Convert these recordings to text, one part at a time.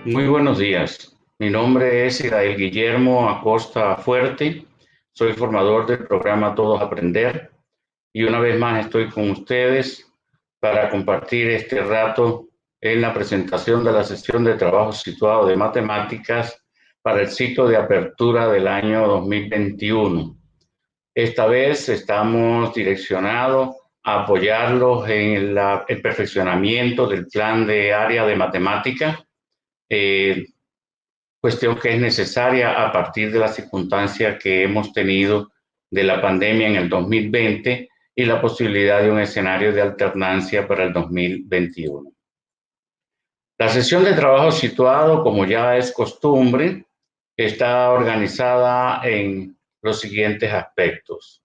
Muy buenos días. Mi nombre es Israel Guillermo Acosta Fuerte. Soy formador del programa Todos Aprender y una vez más estoy con ustedes para compartir este rato en la presentación de la sesión de trabajo situado de matemáticas para el ciclo de apertura del año 2021. Esta vez estamos direccionados a apoyarlos en el perfeccionamiento del plan de área de matemática. Eh, Cuestión que es necesaria a partir de la circunstancia que hemos tenido de la pandemia en el 2020 y la posibilidad de un escenario de alternancia para el 2021. La sesión de trabajo situado, como ya es costumbre, está organizada en los siguientes aspectos.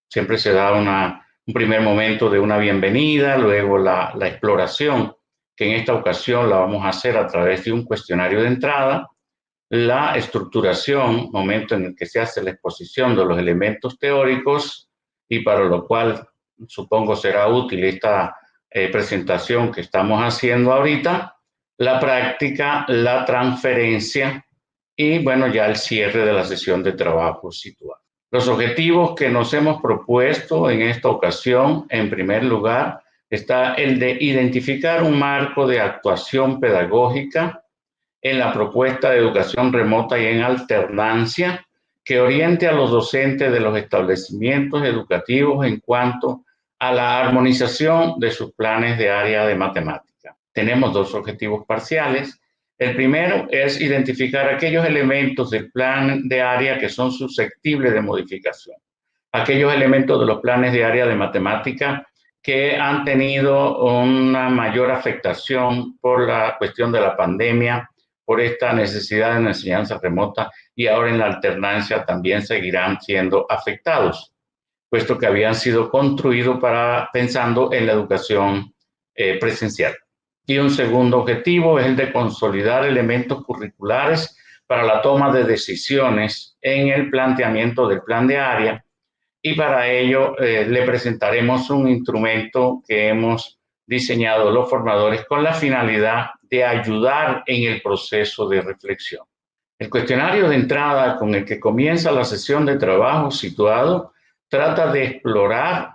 Siempre se da un primer momento de una bienvenida, luego la exploración, que en esta ocasión la vamos a hacer a través de un cuestionario de entrada, la estructuración, momento en el que se hace la exposición de los elementos teóricos y para lo cual supongo será útil esta presentación que estamos haciendo ahorita, la práctica, la transferencia y bueno, ya el cierre de la sesión de trabajo situado. Los objetivos que nos hemos propuesto en esta ocasión, en primer lugar, está el de identificar un marco de actuación pedagógica en la propuesta de educación remota y en alternancia que oriente a los docentes de los establecimientos educativos en cuanto a la armonización de sus planes de área de matemática. Tenemos dos objetivos parciales. El primero es identificar aquellos elementos del plan de área que son susceptibles de modificación, aquellos elementos de los planes de área de matemática que han tenido una mayor afectación por la cuestión de la pandemia, por esta necesidad de una enseñanza remota y ahora en la alternancia también seguirán siendo afectados, puesto que habían sido construidos pensando en la educación presencial. Y un segundo objetivo es el de consolidar elementos curriculares para la toma de decisiones en el planteamiento del plan de área y para ello le presentaremos un instrumento que hemos diseñado los formadores con la finalidad de ayudar en el proceso de reflexión. El cuestionario de entrada con el que comienza la sesión de trabajo situado trata de explorar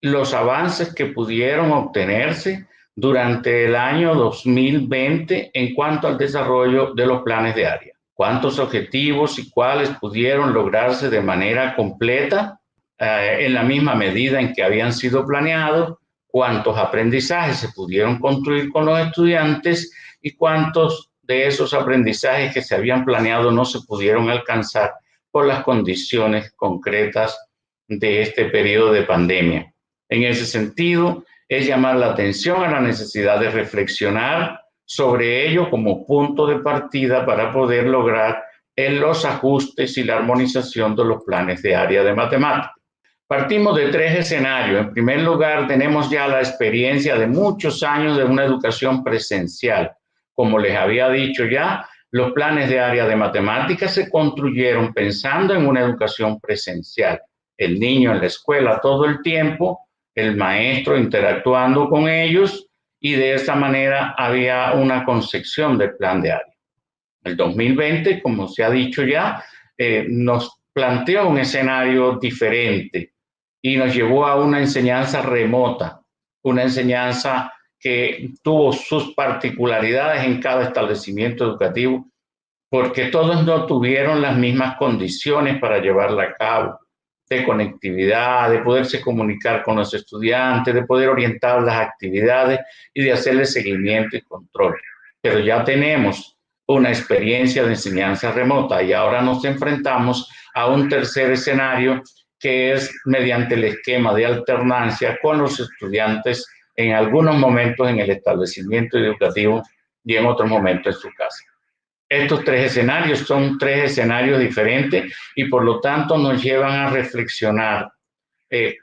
los avances que pudieron obtenerse durante el año 2020 en cuanto al desarrollo de los planes de área. ¿Cuántos objetivos y cuáles pudieron lograrse de manera completa en la misma medida en que habían sido planeados? ¿Cuántos aprendizajes se pudieron construir con los estudiantes y cuántos de esos aprendizajes que se habían planeado no se pudieron alcanzar por las condiciones concretas de este periodo de pandemia? En ese sentido, es llamar la atención a la necesidad de reflexionar sobre ello como punto de partida para poder lograr los ajustes y la armonización de los planes de área de matemáticas. Partimos de tres escenarios. En primer lugar, tenemos ya la experiencia de muchos años de una educación presencial. Como les había dicho ya, los planes de área de matemáticas se construyeron pensando en una educación presencial. El niño en la escuela todo el tiempo, el maestro interactuando con ellos y de esa manera había una concepción del plan de área. El 2020, como se ha dicho ya, nos planteó un escenario diferente y nos llevó a una enseñanza remota, una enseñanza que tuvo sus particularidades en cada establecimiento educativo, porque todos no tuvieron las mismas condiciones para llevarla a cabo, de conectividad, de poderse comunicar con los estudiantes, de poder orientar las actividades y de hacerle seguimiento y control. Pero ya tenemos una experiencia de enseñanza remota y ahora nos enfrentamos a un tercer escenario que es mediante el esquema de alternancia con los estudiantes en algunos momentos en el establecimiento educativo y en otros momentos en su casa. Estos tres escenarios son tres escenarios diferentes y por lo tanto nos llevan a reflexionar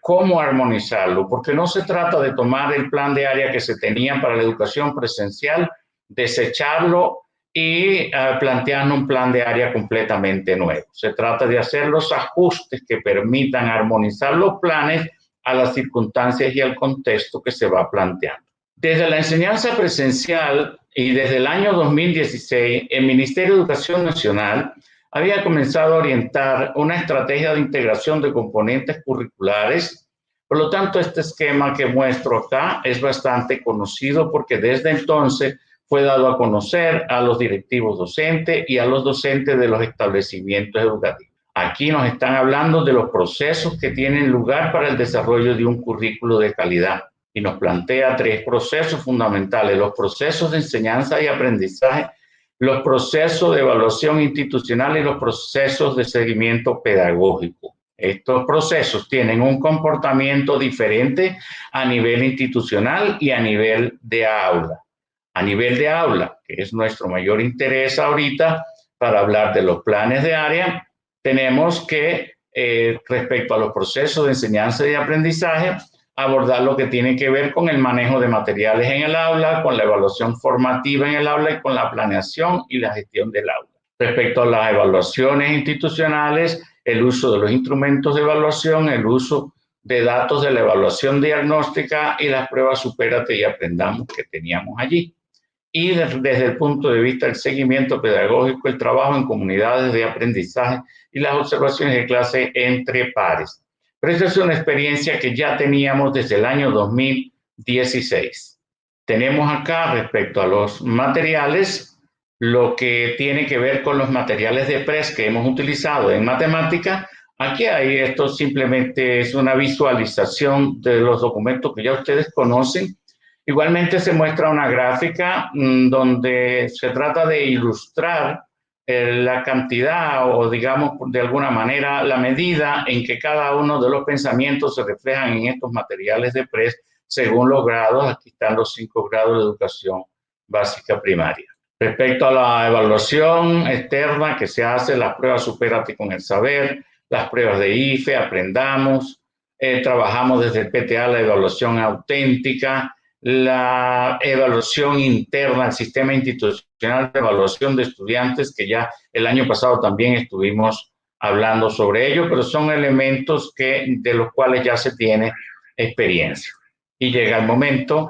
cómo armonizarlo, porque no se trata de tomar el plan de área que se tenía para la educación presencial, desecharlo y plantearnos un plan de área completamente nuevo. Se trata de hacer los ajustes que permitan armonizar los planes a las circunstancias y al contexto que se va planteando. Desde la enseñanza presencial y desde el año 2016 el Ministerio de Educación Nacional había comenzado a orientar una estrategia de integración de componentes curriculares. Por lo tanto, este esquema que muestro acá es bastante conocido porque desde entonces fue dado a conocer a los directivos docentes y a los docentes de los establecimientos educativos. Aquí nos están hablando de los procesos que tienen lugar para el desarrollo de un currículo de calidad y nos plantea 3 procesos fundamentales: los procesos de enseñanza y aprendizaje, los procesos de evaluación institucional y los procesos de seguimiento pedagógico. Estos procesos tienen un comportamiento diferente a nivel institucional y a nivel de aula. A nivel de aula, que es nuestro mayor interés ahorita para hablar de los planes de área, tenemos que, respecto a los procesos de enseñanza y aprendizaje, abordar lo que tiene que ver con el manejo de materiales en el aula, con la evaluación formativa en el aula y con la planeación y la gestión del aula. Respecto a las evaluaciones institucionales, el uso de los instrumentos de evaluación, el uso de datos de la evaluación diagnóstica y las pruebas Supérate y Aprendamos que teníamos allí. Y desde el punto de vista del seguimiento pedagógico, el trabajo en comunidades de aprendizaje y las observaciones de clase entre pares. Pero esta es una experiencia que ya teníamos desde el año 2016. Tenemos acá, respecto a los materiales, lo que tiene que ver con los materiales de PRES que hemos utilizado en matemática. Aquí hay, esto simplemente es una visualización de los documentos que ya ustedes conocen. Igualmente se muestra una gráfica donde se trata de ilustrar la cantidad o, digamos, de alguna manera, la medida en que cada uno de los pensamientos se reflejan en estos materiales de PRES según los grados. Aquí están los 5 grados de educación básica primaria. Respecto a la evaluación externa que se hace, las pruebas Supérate con el Saber, las pruebas de IFE, Aprendamos, trabajamos desde el PTA la evaluación auténtica, la evaluación interna, el sistema institucional de evaluación de estudiantes, que ya el año pasado también estuvimos hablando sobre ello, pero son elementos de los cuales ya se tiene experiencia. Y llega el momento,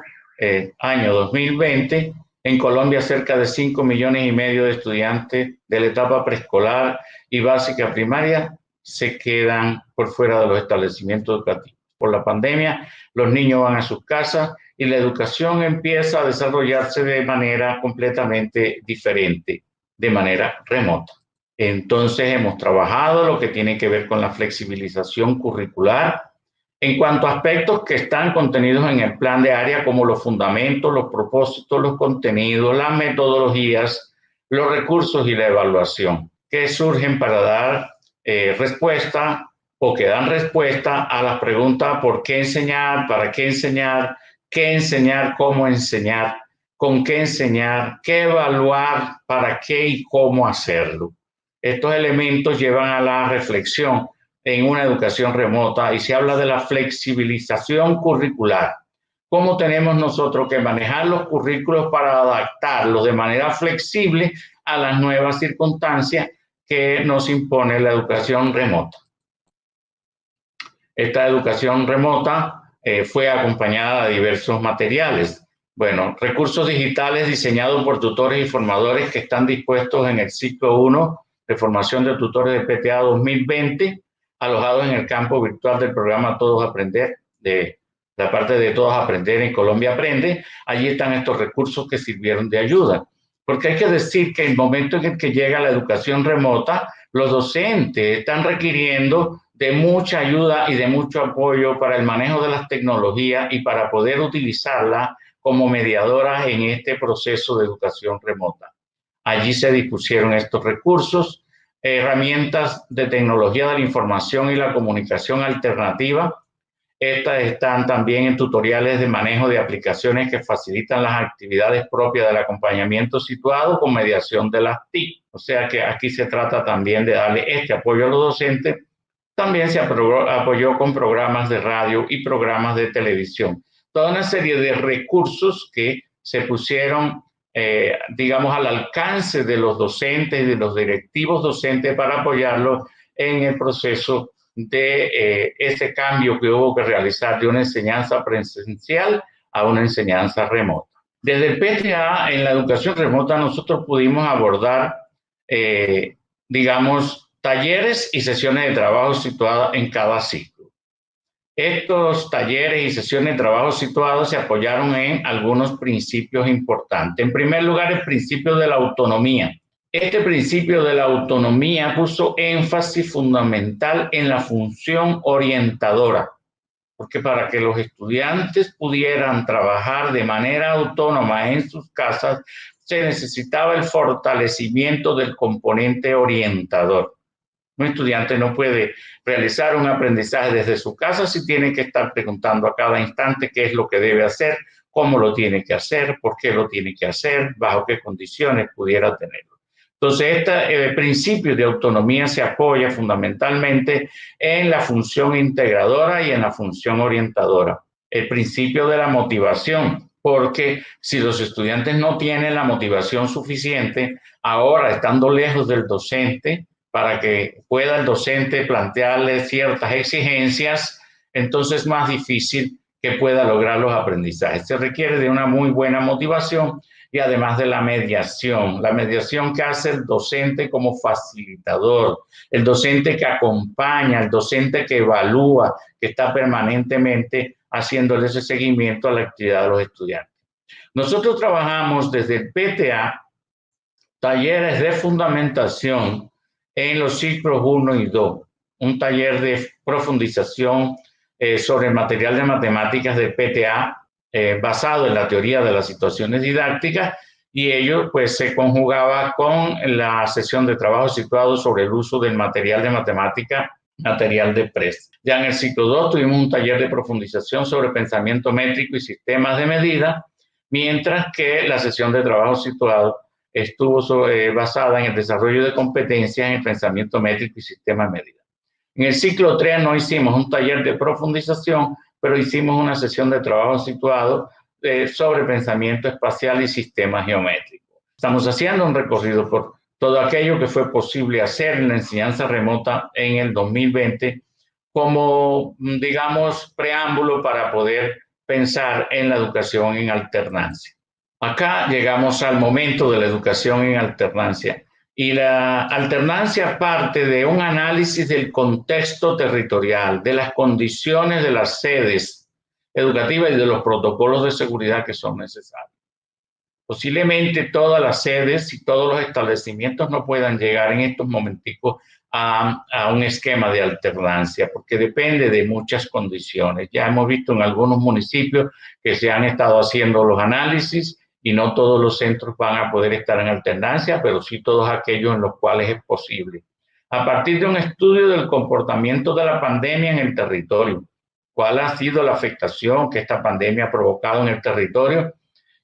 año 2020, en Colombia cerca de 5,5 millones de estudiantes de la etapa preescolar y básica primaria se quedan por fuera de los establecimientos educativos. Por la pandemia, los niños van a sus casas y la educación empieza a desarrollarse de manera completamente diferente, de manera remota. Entonces hemos trabajado lo que tiene que ver con la flexibilización curricular en cuanto a aspectos que están contenidos en el plan de área, como los fundamentos, los propósitos, los contenidos, las metodologías, los recursos y la evaluación, que surgen para dar respuesta o que dan respuesta a las preguntas: ¿por qué enseñar? ¿Para qué enseñar? ¿Qué enseñar? ¿Cómo enseñar? ¿Con qué enseñar? ¿Qué evaluar? ¿Para qué y cómo hacerlo? Estos elementos llevan a la reflexión en una educación remota y se habla de la flexibilización curricular. ¿Cómo tenemos nosotros que manejar los currículos para adaptarlos de manera flexible a las nuevas circunstancias que nos impone la educación remota? Esta educación remota fue acompañada de diversos materiales. Bueno, recursos digitales diseñados por tutores y formadores que están dispuestos en el ciclo 1 de formación de tutores de PTA 2020, alojados en el campo virtual del programa Todos Aprender, de la parte de Todos Aprender en Colombia Aprende. Allí están estos recursos que sirvieron de ayuda. Porque hay que decir que el momento en el que llega la educación remota, los docentes están requiriendo de mucha ayuda y de mucho apoyo para el manejo de las tecnologías y para poder utilizarlas como mediadoras en este proceso de educación remota. Allí se dispusieron estos recursos, herramientas de tecnología de la información y la comunicación alternativa. Estas están también en tutoriales de manejo de aplicaciones que facilitan las actividades propias del acompañamiento situado con mediación de las TIC. O sea que aquí se trata también de darle este apoyo a los docentes. También se apoyó con programas de radio y programas de televisión. Toda una serie de recursos que se pusieron, digamos, al alcance de los docentes y de los directivos docentes para apoyarlos en el proceso de ese cambio que hubo que realizar de una enseñanza presencial a una enseñanza remota. Desde el PTA, en la educación remota, nosotros pudimos abordar, digamos, talleres y sesiones de trabajo situadas en cada ciclo. Estos talleres y sesiones de trabajo situados se apoyaron en algunos principios importantes. En primer lugar, el principio de la autonomía. Este principio de la autonomía puso énfasis fundamental en la función orientadora, porque para que los estudiantes pudieran trabajar de manera autónoma en sus casas, se necesitaba el fortalecimiento del componente orientador. Un estudiante no puede realizar un aprendizaje desde su casa si tiene que estar preguntando a cada instante qué es lo que debe hacer, cómo lo tiene que hacer, por qué lo tiene que hacer, bajo qué condiciones pudiera tenerlo. Entonces, este principio de autonomía se apoya fundamentalmente en la función integradora y en la función orientadora. El principio de la motivación, porque si los estudiantes no tienen la motivación suficiente, ahora estando lejos del docente, para que pueda el docente plantearle ciertas exigencias, entonces es más difícil que pueda lograr los aprendizajes. Se requiere de una muy buena motivación y además de la mediación que hace el docente como facilitador, el docente que acompaña, el docente que evalúa, que está permanentemente haciéndole ese seguimiento a la actividad de los estudiantes. Nosotros trabajamos desde el PTA talleres de fundamentación en los ciclos 1 y 2, un taller de profundización sobre el material de matemáticas de PTA basado en la teoría de las situaciones didácticas, y ello pues se conjugaba con la sesión de trabajo situado sobre el uso del material de matemática, material de PRES. Ya en el ciclo 2 tuvimos un taller de profundización sobre pensamiento métrico y sistemas de medida, mientras que la sesión de trabajo situado estuvo basada en el desarrollo de competencias en el pensamiento métrico y sistema de medida. En el ciclo 3 no hicimos un taller de profundización, pero hicimos una sesión de trabajo situado sobre pensamiento espacial y sistemas geométricos. Estamos haciendo un recorrido por todo aquello que fue posible hacer en la enseñanza remota en el 2020 como, digamos, preámbulo para poder pensar en la educación en alternancia. Acá llegamos al momento de la educación en alternancia, y la alternancia parte de un análisis del contexto territorial, de las condiciones de las sedes educativas y de los protocolos de seguridad que son necesarios. Posiblemente todas las sedes y todos los establecimientos no puedan llegar en estos momenticos a un esquema de alternancia, porque depende de muchas condiciones. Ya hemos visto en algunos municipios que se han estado haciendo los análisis y no todos los centros van a poder estar en alternancia, pero sí todos aquellos en los cuales es posible. A partir de un estudio del comportamiento de la pandemia en el territorio, cuál ha sido la afectación que esta pandemia ha provocado en el territorio,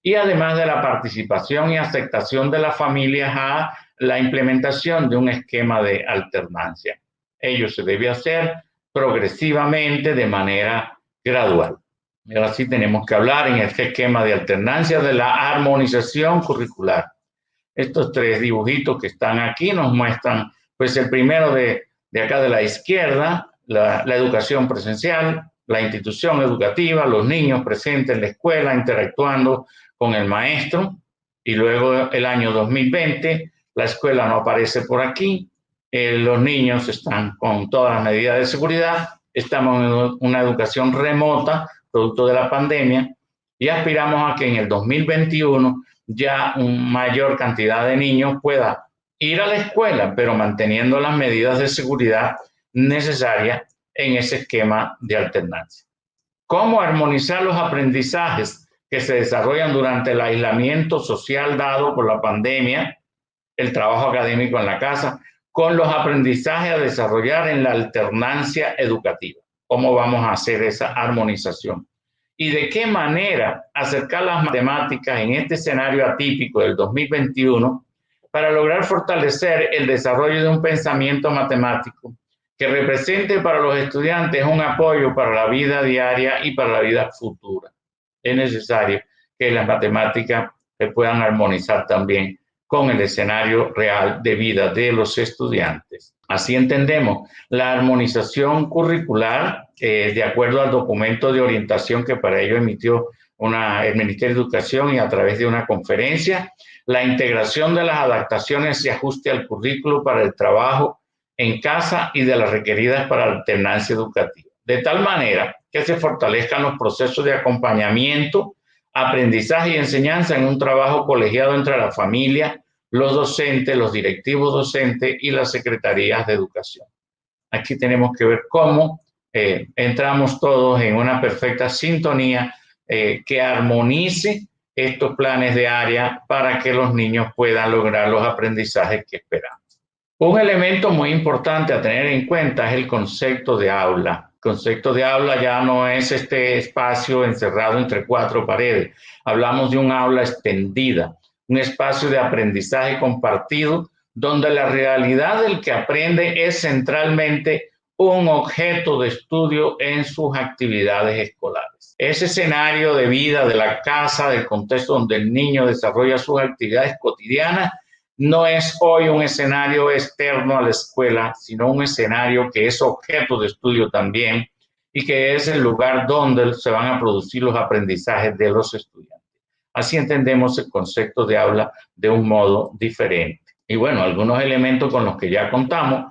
y además de la participación y aceptación de las familias a la implementación de un esquema de alternancia. Ello se debe hacer progresivamente, de manera gradual. Y ahora sí tenemos que hablar en este esquema de alternancia de la armonización curricular. Estos tres dibujitos que están aquí nos muestran, pues el primero de acá de la izquierda, la educación presencial, la institución educativa, los niños presentes en la escuela interactuando con el maestro, y luego el año 2020, la escuela no aparece por aquí, los niños están con todas las medidas de seguridad, estamos en una educación remota, producto de la pandemia, y aspiramos a que en el 2021 ya una mayor cantidad de niños pueda ir a la escuela, pero manteniendo las medidas de seguridad necesarias en ese esquema de alternancia. ¿Cómo armonizar los aprendizajes que se desarrollan durante el aislamiento social dado por la pandemia, el trabajo académico en la casa, con los aprendizajes a desarrollar en la alternancia educativa? ¿Cómo vamos a hacer esa armonización? ¿Y de qué manera acercar las matemáticas en este escenario atípico del 2021 para lograr fortalecer el desarrollo de un pensamiento matemático que represente para los estudiantes un apoyo para la vida diaria y para la vida futura? Es necesario que las matemáticas se puedan armonizar también con el escenario real de vida de los estudiantes. Así entendemos la armonización curricular, de acuerdo al documento de orientación que para ello emitió el Ministerio de Educación y a través de una conferencia, la integración de las adaptaciones y ajuste al currículo para el trabajo en casa y de las requeridas para la alternancia educativa, de tal manera que se fortalezcan los procesos de acompañamiento, aprendizaje y enseñanza en un trabajo colegiado entre la familia, los docentes, los directivos docentes y las secretarías de educación. Aquí tenemos que ver cómo entramos todos en una perfecta sintonía que armonice estos planes de área para que los niños puedan lograr los aprendizajes que esperamos. Un elemento muy importante a tener en cuenta es el concepto de aula. El concepto de aula ya no es este espacio encerrado entre cuatro paredes. Hablamos de un aula extendida, un espacio de aprendizaje compartido donde la realidad del que aprende es centralmente un objeto de estudio en sus actividades escolares. Ese escenario de vida de la casa, del contexto donde el niño desarrolla sus actividades cotidianas, no es hoy un escenario externo a la escuela, sino un escenario que es objeto de estudio también y que es el lugar donde se van a producir los aprendizajes de los estudiantes. Así entendemos el concepto de aula de un modo diferente. Y bueno, algunos elementos con los que ya contamos,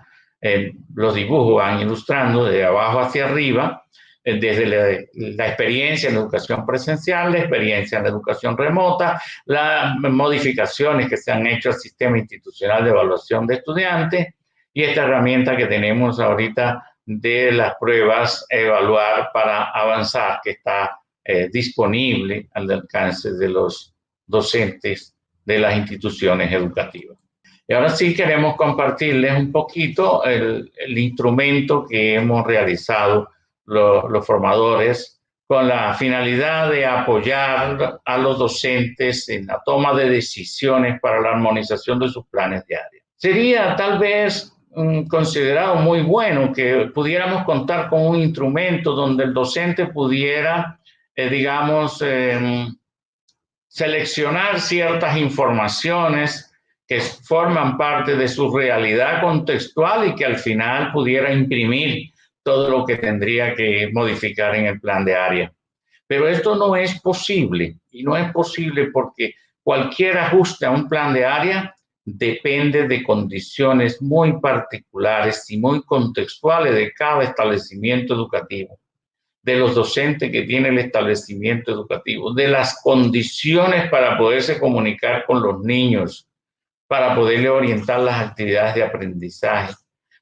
los dibujos van ilustrando de abajo hacia arriba, desde la experiencia en la educación presencial, la experiencia en la educación remota, las modificaciones que se han hecho al sistema institucional de evaluación de estudiantes y esta herramienta que tenemos ahorita de las pruebas evaluar para avanzar, que está disponible al alcance de los docentes de las instituciones educativas. Y ahora sí queremos compartirles un poquito el instrumento que hemos realizado los formadores con la finalidad de apoyar a los docentes en la toma de decisiones para la armonización de sus planes de área. Sería tal vez considerado muy bueno que pudiéramos contar con un instrumento donde el docente pudiera, seleccionar ciertas informaciones que forman parte de su realidad contextual y que al final pudiera imprimir todo lo que tendría que modificar en el plan de área. Pero esto no es posible, y no es posible porque cualquier ajuste a un plan de área depende de condiciones muy particulares y muy contextuales de cada establecimiento educativo, de los docentes que tiene el establecimiento educativo, de las condiciones para poderse comunicar con los niños, para poderle orientar las actividades de aprendizaje,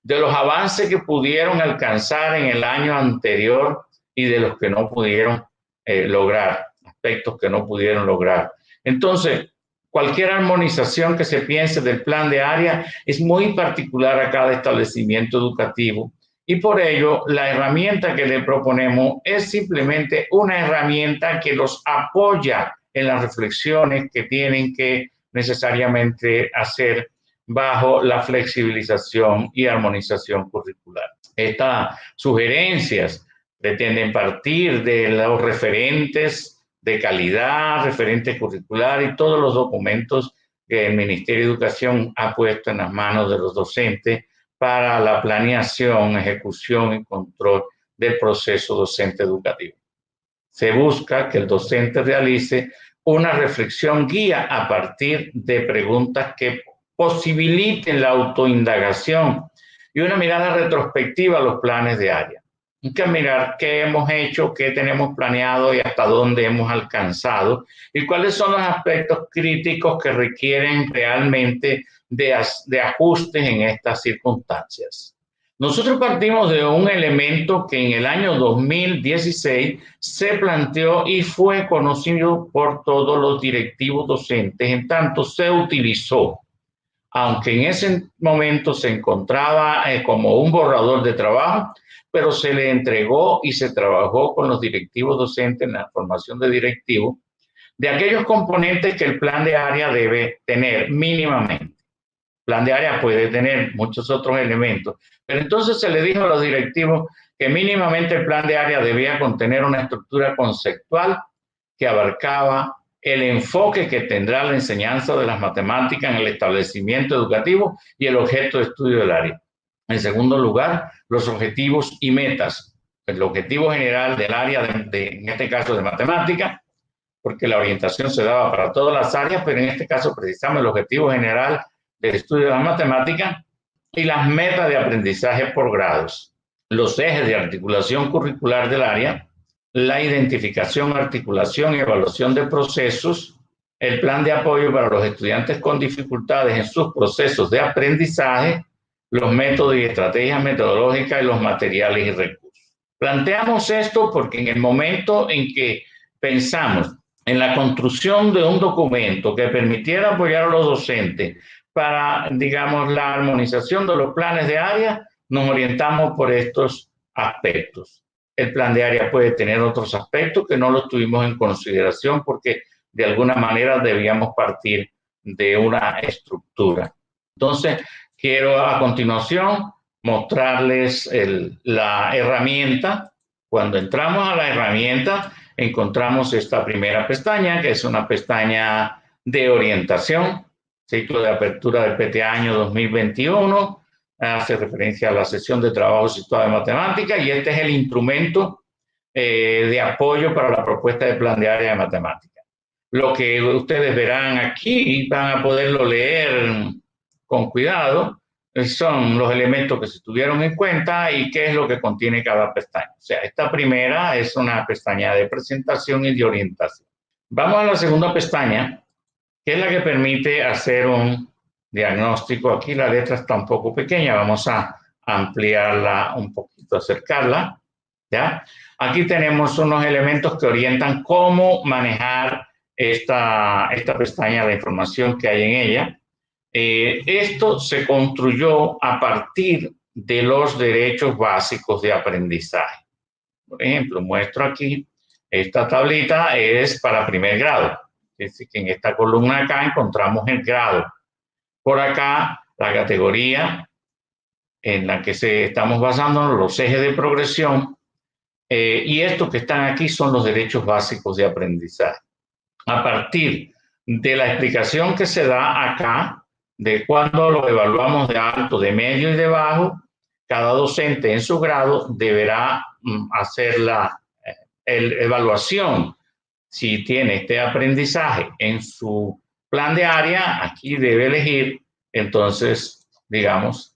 de los avances que pudieron alcanzar en el año anterior y de los que no pudieron lograr, aspectos que no pudieron lograr. Entonces, cualquier armonización que se piense del plan de área es muy particular a cada establecimiento educativo y por ello la herramienta que le proponemos es simplemente una herramienta que los apoya en las reflexiones que tienen que necesariamente hacer bajo la flexibilización y armonización curricular. Estas sugerencias pretenden partir de los referentes de calidad, referentes curricular y todos los documentos que el Ministerio de Educación ha puesto en las manos de los docentes para la planeación, ejecución y control del proceso docente educativo. Se busca que el docente realice una reflexión guía a partir de preguntas que posibiliten la autoindagación y una mirada retrospectiva a los planes de área. Hay que mirar qué hemos hecho, qué tenemos planeado y hasta dónde hemos alcanzado y cuáles son los aspectos críticos que requieren realmente de ajustes en estas circunstancias. Nosotros partimos de un elemento que en el año 2016 se planteó y fue conocido por todos los directivos docentes, en tanto se utilizó, aunque en ese momento se encontraba como un borrador de trabajo, pero se le entregó y se trabajó con los directivos docentes en la formación de directivos, de aquellos componentes que el plan de área debe tener mínimamente. El plan de área puede tener muchos otros elementos, pero entonces se le dijo a los directivos que mínimamente el plan de área debía contener una estructura conceptual que abarcaba el enfoque que tendrá la enseñanza de las matemáticas en el establecimiento educativo y el objeto de estudio del área. En segundo lugar, los objetivos y metas. El objetivo general del área, en este caso de matemática, porque la orientación se daba para todas las áreas, pero en este caso precisamos el objetivo general del estudio de las matemáticas y las metas de aprendizaje por grados, los ejes de articulación curricular del área, la identificación, articulación y evaluación de procesos, el plan de apoyo para los estudiantes con dificultades en sus procesos de aprendizaje, los métodos y estrategias metodológicas y los materiales y recursos. Planteamos esto porque en el momento en que pensamos en la construcción de un documento que permitiera apoyar a los docentes para, digamos, la armonización de los planes de área, nos orientamos por estos aspectos. El plan de área puede tener otros aspectos que no los tuvimos en consideración porque de alguna manera debíamos partir de una estructura. Entonces, quiero a continuación mostrarles la herramienta. Cuando entramos a la herramienta, encontramos esta primera pestaña, que es una pestaña de orientación, ciclo de apertura del PTA año 2021, hace referencia a la sesión de trabajo situada en matemática, y este es el instrumento de apoyo para la propuesta de plan de área de matemática. Lo que ustedes verán aquí, van a poderlo leer con cuidado, son los elementos que se tuvieron en cuenta y qué es lo que contiene cada pestaña. O sea, esta primera es una pestaña de presentación y de orientación. Vamos a la segunda pestaña, que es la que permite hacer un diagnóstico. Aquí la letra está un poco pequeña, vamos a ampliarla un poquito, acercarla, ¿ya? Aquí tenemos unos elementos que orientan cómo manejar esta pestaña, la información que hay en ella. Esto se construyó a partir de los derechos básicos de aprendizaje. Por ejemplo, muestro aquí, esta tablita es para primer grado. Es decir, que en esta columna acá encontramos el grado. Por acá, la categoría en la que estamos basándonos, los ejes de progresión, y estos que están aquí son los derechos básicos de aprendizaje. A partir de la explicación que se da acá, de cuando lo evaluamos de alto, de medio y de bajo, cada docente en su grado deberá hacer la evaluación. Si tiene este aprendizaje en su plan de área, aquí debe elegir, entonces, digamos,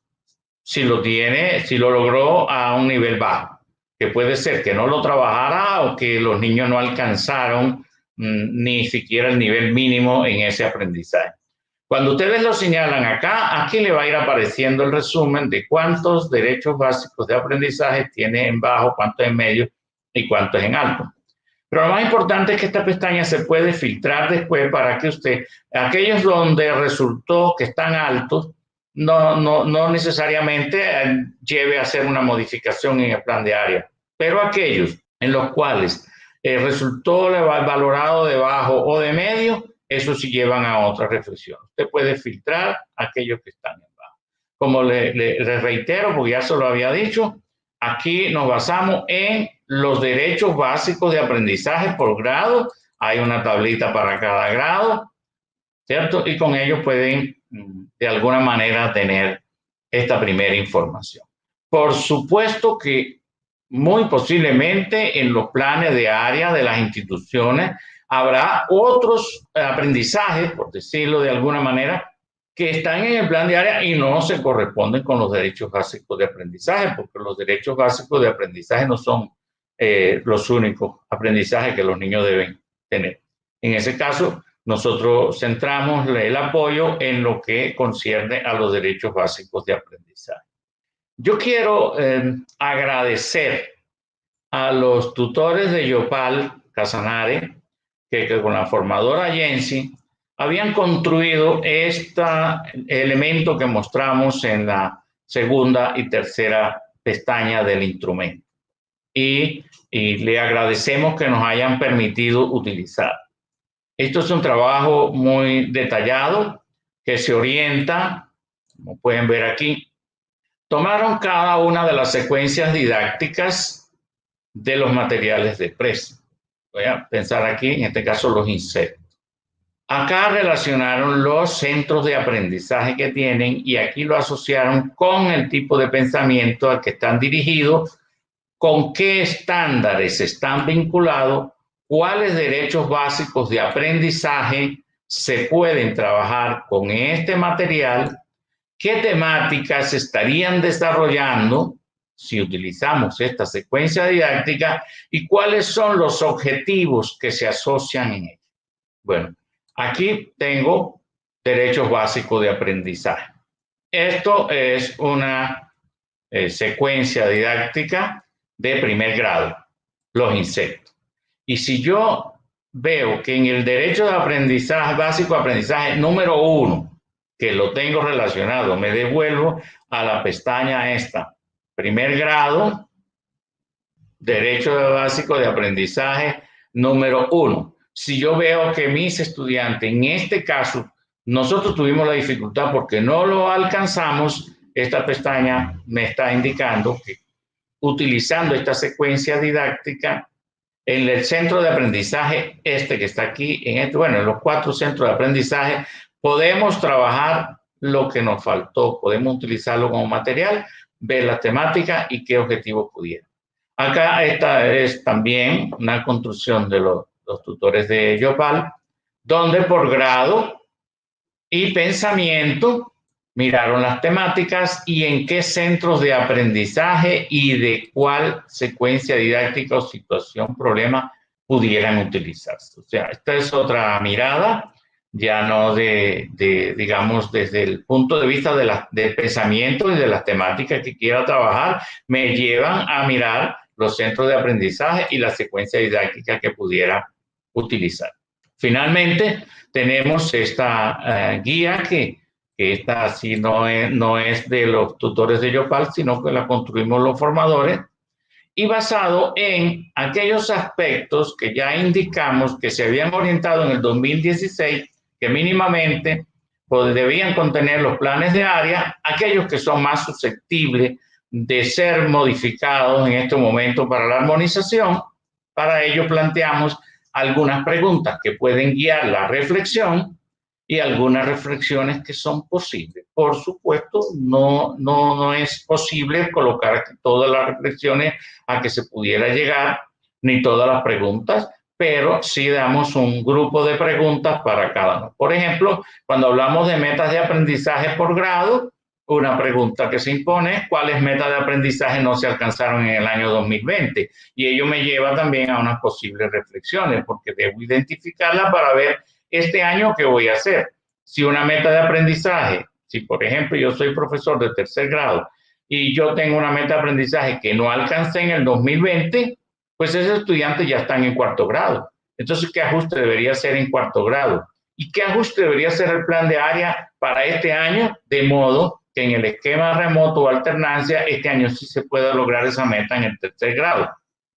si lo tiene, si lo logró a un nivel bajo, que puede ser que no lo trabajara o que los niños no alcanzaron ni siquiera el nivel mínimo en ese aprendizaje. Cuando ustedes lo señalan acá, aquí le va a ir apareciendo el resumen de cuántos derechos básicos de aprendizaje tiene en bajo, cuántos en medio y cuántos en alto. Pero lo más importante es que esta pestaña se puede filtrar después para que usted, aquellos donde resultó que están altos, no necesariamente lleve a hacer una modificación en el plan de área. Pero aquellos en los cuales resultó valorado de bajo o de medio, eso sí llevan a otra reflexión. Usted puede filtrar aquellos que están en bajo. Como le reitero, porque ya se lo había dicho, aquí nos basamos en los derechos básicos de aprendizaje por grado. Hay una tablita para cada grado, ¿cierto? Y con ello pueden, de alguna manera, tener esta primera información. Por supuesto que muy posiblemente en los planes de área de las instituciones habrá otros aprendizajes, por decirlo de alguna manera, que están en el plan de área y no se corresponden con los derechos básicos de aprendizaje, porque los derechos básicos de aprendizaje no son los únicos aprendizajes que los niños deben tener. En ese caso, nosotros centramos el apoyo en lo que concierne a los derechos básicos de aprendizaje. Yo quiero agradecer a los tutores de Yopal Casanare, que con la formadora Jensi habían construido este elemento que mostramos en la segunda y tercera pestaña del instrumento. Y le agradecemos que nos hayan permitido utilizar. Esto es un trabajo muy detallado que se orienta, como pueden ver aquí. Tomaron cada una de las secuencias didácticas de los materiales de PRES. Voy a pensar aquí, en este caso, los insectos. Acá relacionaron los centros de aprendizaje que tienen y aquí lo asociaron con el tipo de pensamiento al que están dirigidos, con qué estándares están vinculados cuáles derechos básicos de aprendizaje se pueden trabajar con este material, qué temáticas se estarían desarrollando si utilizamos esta secuencia didáctica y cuáles son los objetivos que se asocian en ella. Bueno, aquí tengo derechos básicos de aprendizaje. Esto es una secuencia didáctica de primer grado, los insectos. Y si yo veo que en el derecho de aprendizaje, básico de aprendizaje número 1, que lo tengo relacionado, me devuelvo a la pestaña esta, primer grado, derecho básico de aprendizaje número 1. Si yo veo que mis estudiantes, en este caso, nosotros tuvimos la dificultad porque no lo alcanzamos, esta pestaña me está indicando que utilizando esta secuencia didáctica en el centro de aprendizaje, este que está aquí, en los 4 centros de aprendizaje, podemos trabajar lo que nos faltó, podemos utilizarlo como material, ver la temática y qué objetivos pudiera. Acá esta es también una construcción de los tutores de Yopal, donde por grado y pensamiento miraron las temáticas y en qué centros de aprendizaje y de cuál secuencia didáctica o situación, problema pudieran utilizarse. O sea, esta es otra mirada, ya no digamos, desde el punto de vista del pensamiento y de las temáticas que quiera trabajar, me llevan a mirar los centros de aprendizaje y la secuencia didáctica que pudiera utilizar. Finalmente, tenemos esta guía que esta sí no es de los tutores de Yopal, sino que la construimos los formadores, y basado en aquellos aspectos que ya indicamos que se habían orientado en el 2016, que mínimamente debían contener los planes de área, aquellos que son más susceptibles de ser modificados en este momento para la armonización. Para ello planteamos algunas preguntas que pueden guiar la reflexión y algunas reflexiones que son posibles. Por supuesto, no es posible colocar todas las reflexiones a que se pudiera llegar, ni todas las preguntas, pero sí damos un grupo de preguntas para cada uno. Por ejemplo, cuando hablamos de metas de aprendizaje por grado, una pregunta que se impone es cuáles metas de aprendizaje no se alcanzaron en el año 2020. Y ello me lleva también a unas posibles reflexiones, porque debo identificarla para ver este año qué voy a hacer. Si una meta de aprendizaje, si por ejemplo yo soy profesor de tercer grado y yo tengo una meta de aprendizaje que no alcancé en el 2020, pues esos estudiantes ya están en cuarto grado. Entonces, ¿qué ajuste debería hacer en cuarto grado? ¿Y qué ajuste debería hacer el plan de área para este año? De modo que en el esquema remoto o alternancia, este año sí se pueda lograr esa meta en el tercer grado.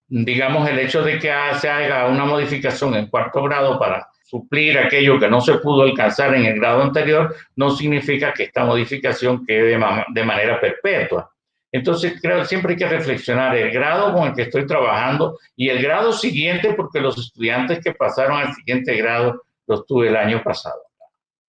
Digamos, el hecho de que se haga una modificación en cuarto grado para suplir aquello que no se pudo alcanzar en el grado anterior, no significa que esta modificación quede de manera perpetua. Entonces, creo que siempre hay que reflexionar el grado con el que estoy trabajando y el grado siguiente, porque los estudiantes que pasaron al siguiente grado los tuve el año pasado.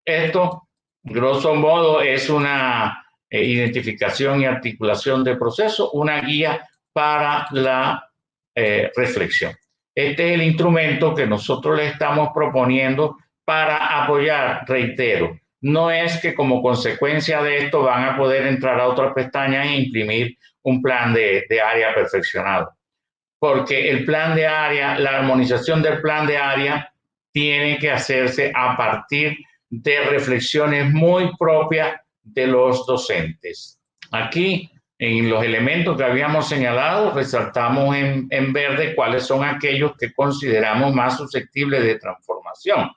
Esto, grosso modo, es una identificación y articulación de proceso, una guía para la reflexión. Este es el instrumento que nosotros le estamos proponiendo para apoyar, reitero. No es que como consecuencia de esto van a poder entrar a otra pestaña e imprimir un plan de área perfeccionado. Porque el plan de área, la armonización del plan de área tiene que hacerse a partir de reflexiones muy propias de los docentes. Aquí, en los elementos que habíamos señalado, resaltamos en verde cuáles son aquellos que consideramos más susceptibles de transformación.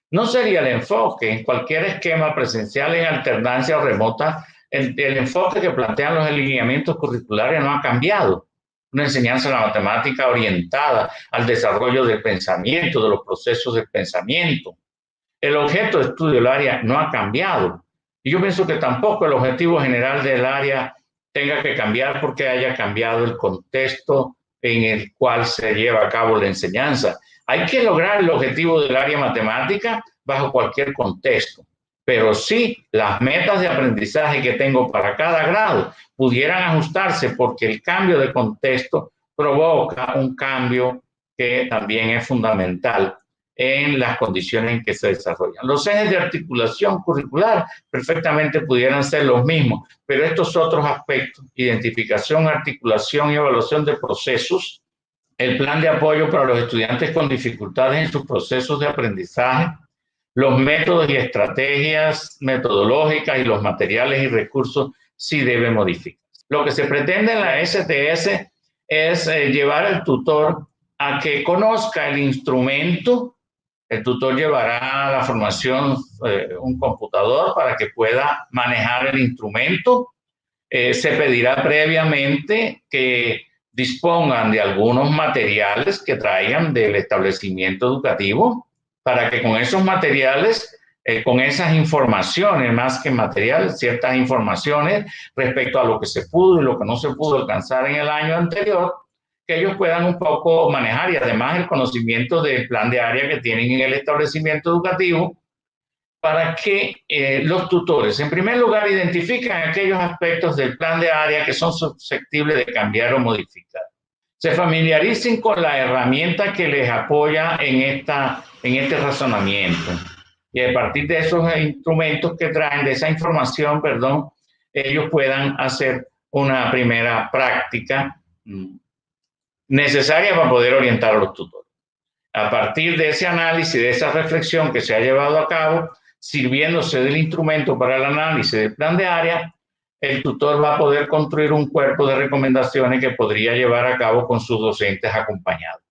No sería el enfoque en cualquier esquema presencial, en alternancia o remota, el enfoque que plantean los alineamientos curriculares no ha cambiado. Una enseñanza de la matemática orientada al desarrollo del pensamiento, de los procesos de pensamiento. El objeto de estudio del área no ha cambiado. Y yo pienso que tampoco el objetivo general del área tenga que cambiar porque haya cambiado el contexto en el cual se lleva a cabo la enseñanza. Hay que lograr el objetivo del área matemática bajo cualquier contexto, pero sí las metas de aprendizaje que tengo para cada grado pudieran ajustarse porque el cambio de contexto provoca un cambio que también es fundamental en las condiciones en que se desarrollan. Los ejes de articulación curricular perfectamente pudieran ser los mismos, pero estos otros aspectos, identificación, articulación y evaluación de procesos, el plan de apoyo para los estudiantes con dificultades en sus procesos de aprendizaje, los métodos y estrategias metodológicas y los materiales y recursos sí deben modificar. Lo que se pretende en la STS es llevar al tutor a que conozca el instrumento. El tutor llevará a la formación un computador para que pueda manejar el instrumento. Se pedirá previamente que dispongan de algunos materiales que traigan del establecimiento educativo para que con esos materiales, con esas informaciones, más que materiales, ciertas informaciones respecto a lo que se pudo y lo que no se pudo alcanzar en el año anterior, que ellos puedan un poco manejar, y además el conocimiento del plan de área que tienen en el establecimiento educativo, para que los tutores, en primer lugar, identifiquen aquellos aspectos del plan de área que son susceptibles de cambiar o modificar. Se familiaricen con la herramienta que les apoya en este razonamiento. Y a partir de esos instrumentos que traen, de esa información, perdón, ellos puedan hacer una primera práctica necesaria para poder orientar a los tutores. A partir de ese análisis, de esa reflexión que se ha llevado a cabo, sirviéndose del instrumento para el análisis del plan de área, el tutor va a poder construir un cuerpo de recomendaciones que podría llevar a cabo con sus docentes acompañados.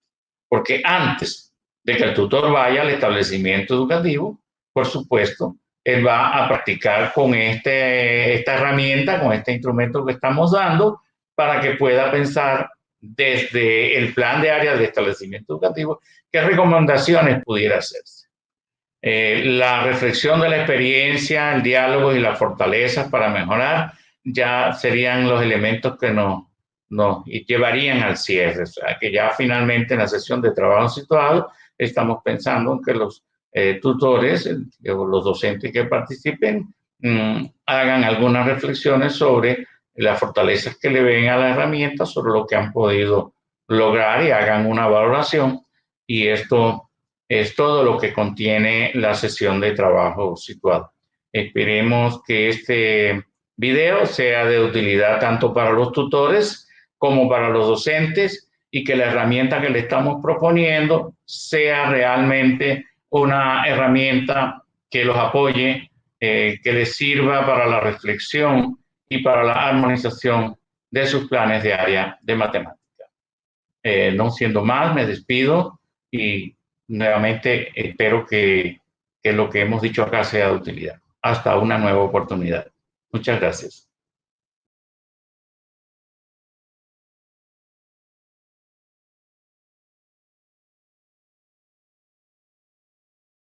Porque antes de que el tutor vaya al establecimiento educativo, por supuesto, él va a practicar con esta herramienta, con este instrumento que estamos dando, para que pueda pensar desde el plan de área del establecimiento educativo qué recomendaciones pudiera hacerse. La reflexión de la experiencia, el diálogo y las fortalezas para mejorar ya serían los elementos que nos llevarían al cierre. O sea, que ya finalmente en la sesión de trabajo situado estamos pensando en que los tutores, los docentes que participen, hagan algunas reflexiones sobre las fortalezas que le ven a la herramienta, sobre lo que han podido lograr y hagan una valoración. Y esto es todo lo que contiene la sesión de trabajo situado. Esperemos que este video sea de utilidad tanto para los tutores como para los docentes y que la herramienta que le estamos proponiendo sea realmente una herramienta que los apoye, que les sirva para la reflexión y para la armonización de sus planes de área de matemática. No siendo más, me despido y nuevamente espero que lo que hemos dicho acá sea de utilidad. Hasta una nueva oportunidad. Muchas gracias.